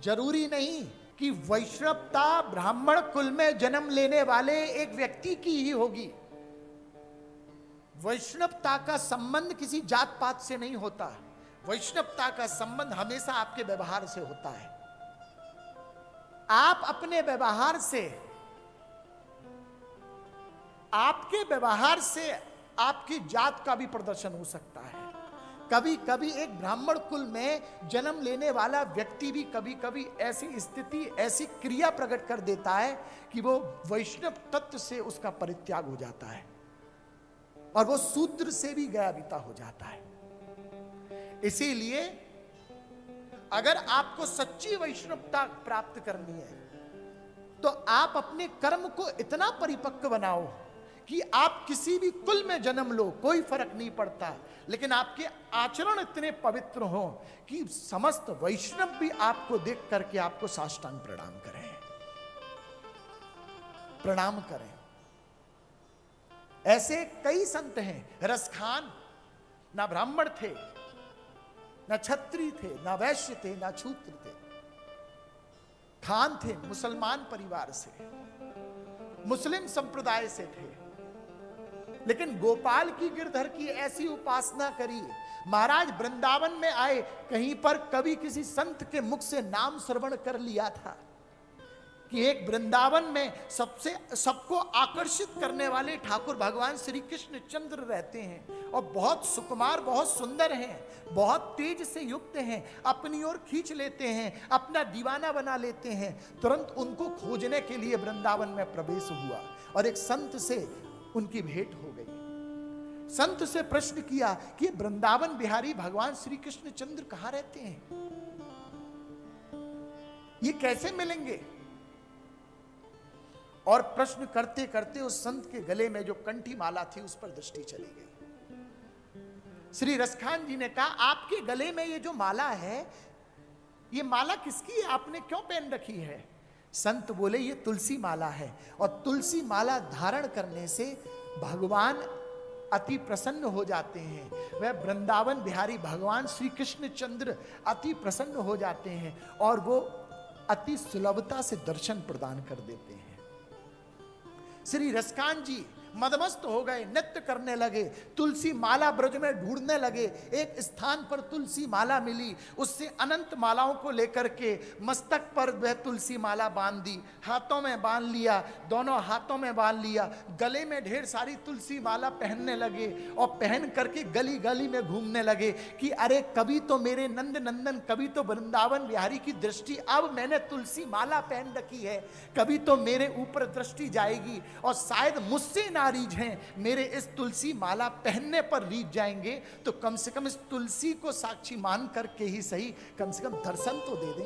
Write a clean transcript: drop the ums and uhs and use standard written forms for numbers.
जरूरी नहीं कि वैष्णवता ब्राह्मण कुल में जन्म लेने वाले एक व्यक्ति की ही होगी। वैष्णवता का संबंध किसी जात पात से नहीं होता। वैष्णवता का संबंध हमेशा आपके व्यवहार से होता है। आप अपने व्यवहार से, आपके व्यवहार से आपकी जात का भी प्रदर्शन हो सकता है। कभी कभी एक ब्राह्मण कुल में जन्म लेने वाला व्यक्ति भी कभी कभी ऐसी स्थिति, ऐसी क्रिया प्रकट कर देता है कि वो वैष्णव तत्व से उसका परित्याग हो जाता है और वो शूद्र से भी गया बीता हो जाता है। इसीलिए अगर आपको सच्ची वैष्णवता प्राप्त करनी है तो आप अपने कर्म को इतना परिपक्व बनाओ कि आप किसी भी कुल में जन्म लो, कोई फर्क नहीं पड़ता, लेकिन आपके आचरण इतने पवित्र हो कि समस्त वैष्णव भी आपको देख करके आपको साष्टांग प्रणाम करें, प्रणाम करें। ऐसे कई संत हैं। रसखान ना ब्राह्मण थे, ना क्षत्रिय थे, ना वैश्य थे, ना शूद्र थे। खान थे, मुसलमान परिवार से, मुस्लिम संप्रदाय से थे, लेकिन गोपाल की गिरधर की ऐसी उपासना करी। महाराज वृंदावन में आए, कहीं पर कभी किसी संत के मुख से नाम श्रवण कर लिया था कि एक वृंदावन में सबको आकर्षित करने वाले ठाकुर भगवान श्री कृष्ण चंद्र रहते हैं और बहुत सुकुमार, बहुत सुंदर हैं, बहुत तेज से युक्त हैं, अपनी ओर खींच लेते हैं, अपना दीवाना बना लेते हैं। तुरंत उनको खोजने के लिए वृंदावन में प्रवेश हुआ और एक संत से उनकी भेंट हो गई। संत से प्रश्न किया कि वृंदावन बिहारी भगवान श्री कृष्ण चंद्र कहां रहते हैं, ये कैसे मिलेंगे? और प्रश्न करते करते उस संत के गले में जो कंठी माला थी उस पर दृष्टि चली गई। श्री रसखान जी ने कहा, आपके गले में ये जो माला है, ये माला किसकी है, आपने क्यों पहन रखी है? संत बोले, ये तुलसी माला है और तुलसी माला धारण करने से भगवान अति प्रसन्न हो जाते हैं। वह वृंदावन बिहारी भगवान श्री कृष्ण चंद्र अति प्रसन्न हो जाते हैं और वो अति सुलभता से दर्शन प्रदान कर देते हैं। श्री रसखान जी मदमस्त हो गए, नृत्य करने लगे, तुलसी माला ब्रज में ढूंढने लगे। एक स्थान पर तुलसी माला मिली, उससे अनंत मालाओं को लेकर के मस्तक पर वह तुलसी माला बांध दी, हाथों में बांध लिया, दोनों हाथों में बांध लिया, गले में ढेर सारी तुलसी माला पहनने लगे और पहन करके गली गली में घूमने लगे कि अरे कभी तो मेरे नंद नंदन, कभी तो वृंदावन बिहारी की दृष्टि, अब मैंने तुलसी माला पहन रखी है, कभी तो मेरे ऊपर दृष्टि जाएगी और शायद मुझसे ना रीझ हैं, मेरे इस तुलसी माला पहनने पर रीझ जाएंगे, तो कम से कम इस तुलसी को साक्षी मान करके ही सही, कम से कम दर्शन तो दे दें।